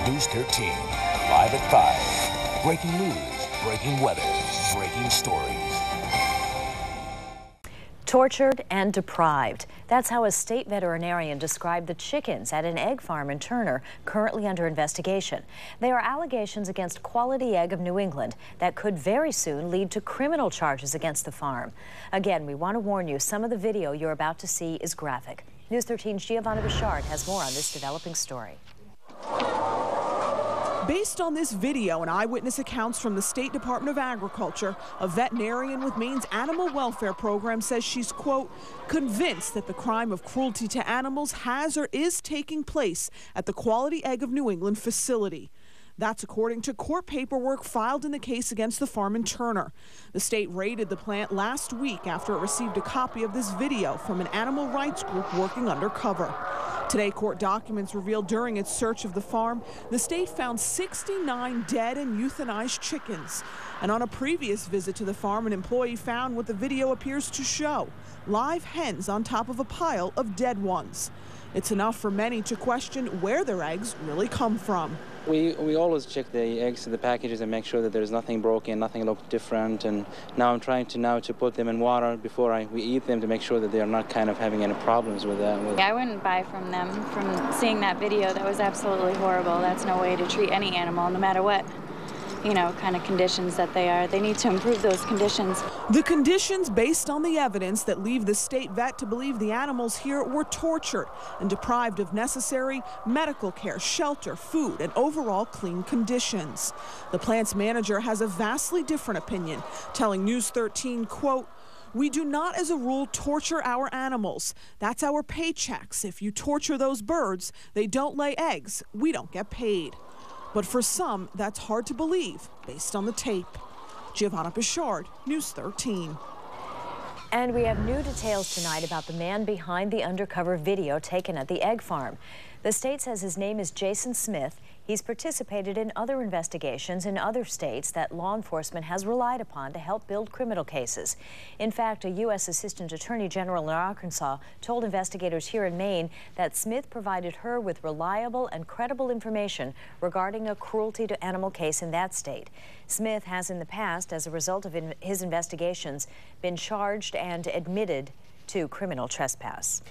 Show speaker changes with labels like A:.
A: News 13, live at 5. Breaking news, breaking weather, breaking stories.
B: Tortured and deprived. That's how a state veterinarian described the chickens at an egg farm in Turner, currently under investigation. There are allegations against Quality Egg of New England that could very soon lead to criminal charges against the farm. Again, we want to warn you, some of the video you're about to see is graphic. News 13's Giovanna Bichard has more on this developing story.
C: Based on this video and eyewitness accounts from the State Department of Agriculture, a veterinarian with Maine's animal welfare program says she's, quote, convinced that the crime of cruelty to animals has or is taking place at the Quality Egg of New England facility. That's according to court paperwork filed in the case against the farm in Turner. The state raided the plant last week after it received a copy of this video from an animal rights group working undercover. Today, court documents revealed during its search of the farm, the state found 69 dead and euthanized chickens. And on a previous visit to the farm, an employee found what the video appears to show, live hens on top of a pile of dead ones. It's enough for many to question where their eggs really come from.
D: We always check the eggs in the packages and make sure that there's nothing broken, nothing looks different. And now I'm trying to put them in water before we eat them to make sure that they are not kind of having any problems with that.
E: I wouldn't buy from them. From seeing that video, that was absolutely horrible. That's no way to treat any animal, no matter what, kind of conditions that they are. They need to improve those conditions.
C: The conditions based on the evidence that leave the state vet to believe the animals here were tortured and deprived of necessary medical care, shelter, food, and overall clean conditions. The plant's manager has a vastly different opinion, telling News 13, quote, "We do not as a rule torture our animals. That's our paychecks. If you torture those birds, they don't lay eggs. We don't get paid." But for some, that's hard to believe based on the tape. Giovanna Bichard, News 13.
B: And we have new details tonight about the man behind the undercover video taken at the egg farm. The state says his name is Jason Smith. He's participated in other investigations in other states that law enforcement has relied upon to help build criminal cases. In fact, a U.S. Assistant Attorney General in Arkansas told investigators here in Maine that Smith provided her with reliable and credible information regarding a cruelty to animal case in that state. Smith has in the past, as a result of his investigations, been charged and admitted to criminal trespass.